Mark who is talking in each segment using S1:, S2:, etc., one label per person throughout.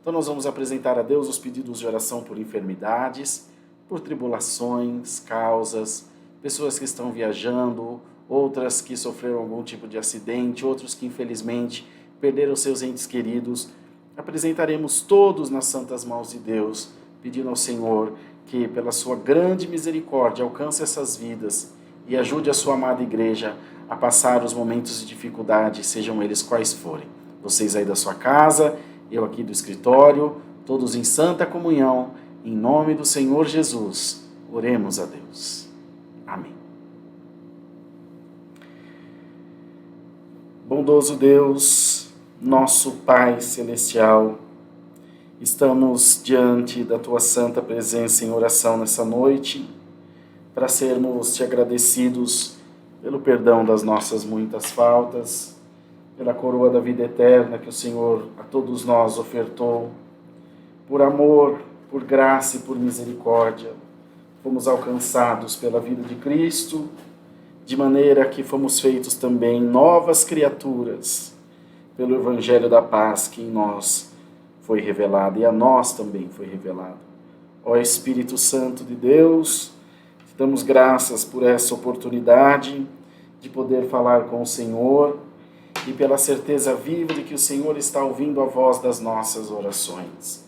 S1: Então nós vamos apresentar a Deus os pedidos de oração por enfermidades, por tribulações, causas, pessoas que estão viajando, outras que sofreram algum tipo de acidente, outros que infelizmente perderam seus entes queridos. Apresentaremos todos nas santas mãos de Deus, pedindo ao Senhor que, pela sua grande misericórdia, alcance essas vidas e ajude a sua amada igreja a passar os momentos de dificuldade, sejam eles quais forem. Vocês aí da sua casa, eu aqui do escritório, todos em santa comunhão, em nome do Senhor Jesus, oremos a Deus. Amém. Bondoso Deus, nosso Pai Celestial, estamos diante da Tua santa presença em oração nessa noite, para sermos Te agradecidos pelo perdão das nossas muitas faltas, pela coroa da vida eterna que o Senhor a todos nós ofertou, por amor, por graça e por misericórdia. Fomos alcançados pela vida de Cristo, de maneira que fomos feitos também novas criaturas, pelo Evangelho da paz que em nós foi revelado e a nós também foi revelado. Ó Espírito Santo de Deus, te damos graças por essa oportunidade de poder falar com o Senhor e pela certeza viva de que o Senhor está ouvindo a voz das nossas orações.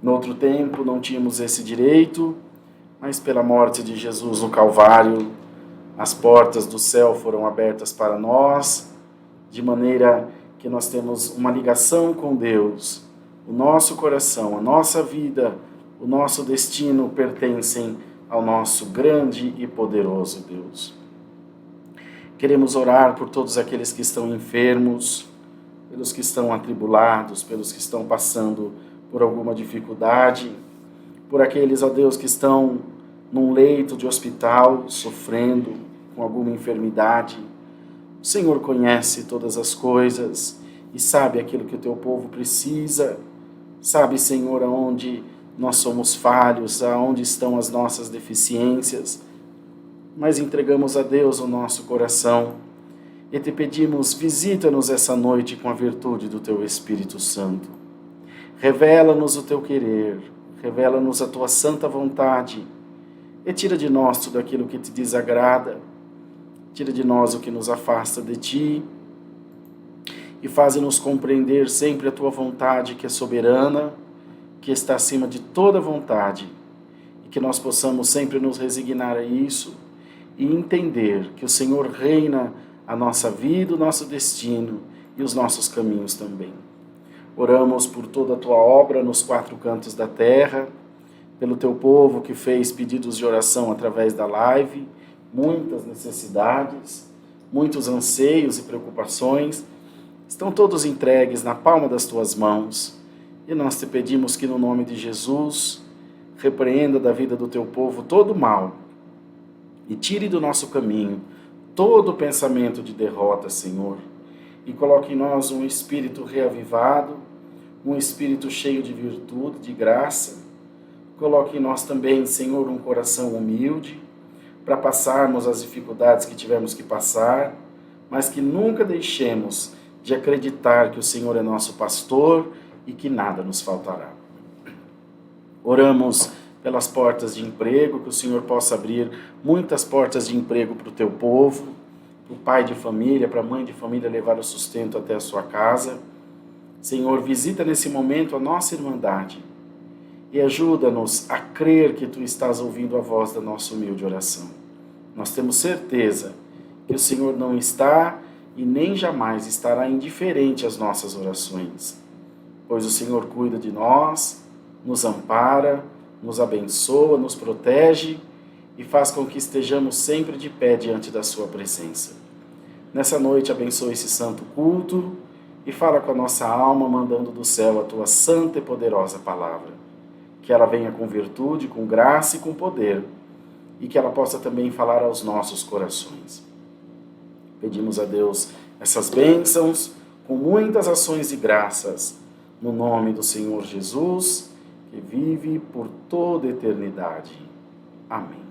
S1: No outro tempo não tínhamos esse direito, mas pela morte de Jesus no Calvário, as portas do céu foram abertas para nós, de maneira que nós temos uma ligação com Deus. O nosso coração, a nossa vida, o nosso destino pertencem ao nosso grande e poderoso Deus. Queremos orar por todos aqueles que estão enfermos, pelos que estão atribulados, pelos que estão passando por alguma dificuldade, por aqueles, ó Deus, que estão num leito de hospital, sofrendo com alguma enfermidade. O Senhor conhece todas as coisas e sabe aquilo que o teu povo precisa. Sabe, Senhor, aonde nós somos falhos, aonde estão as nossas deficiências. Mas entregamos a Deus o nosso coração e te pedimos, visita-nos essa noite com a virtude do teu Espírito Santo. Revela-nos o teu querer, revela-nos a tua santa vontade e tira de nós tudo aquilo que te desagrada, tira de nós o que nos afasta de ti e faze-nos compreender sempre a tua vontade que é soberana, que está acima de toda vontade e que nós possamos sempre nos resignar a isso e entender que o Senhor reina a nossa vida, o nosso destino e os nossos caminhos também. Oramos por toda a tua obra nos quatro cantos da terra, pelo teu povo que fez pedidos de oração através da live, muitas necessidades, muitos anseios e preocupações, estão todos entregues na palma das tuas mãos. E nós te pedimos que no nome de Jesus, repreenda da vida do teu povo todo o mal, e tire do nosso caminho todo o pensamento de derrota, Senhor. E coloque em nós um espírito reavivado, um espírito cheio de virtude, de graça. Coloque em nós também, Senhor, um coração humilde, para passarmos as dificuldades que tivemos que passar, mas que nunca deixemos de acreditar que o Senhor é nosso pastor e que nada nos faltará. Oramos pelas portas de emprego, que o Senhor possa abrir muitas portas de emprego para o teu povo, para o pai de família, para a mãe de família levar o sustento até a sua casa. Senhor, visita nesse momento a nossa irmandade e ajuda-nos a crer que Tu estás ouvindo a voz da nossa humilde oração. Nós temos certeza que o Senhor não está e nem jamais estará indiferente às nossas orações, pois o Senhor cuida de nós, nos ampara, nos abençoa, nos protege e faz com que estejamos sempre de pé diante da sua presença. Nessa noite, abençoa esse santo culto e fala com a nossa alma, mandando do céu a tua santa e poderosa palavra. Que ela venha com virtude, com graça e com poder, e que ela possa também falar aos nossos corações. Pedimos a Deus essas bênçãos com muitas ações de graças, no nome do Senhor Jesus, que vive por toda a eternidade. Amém.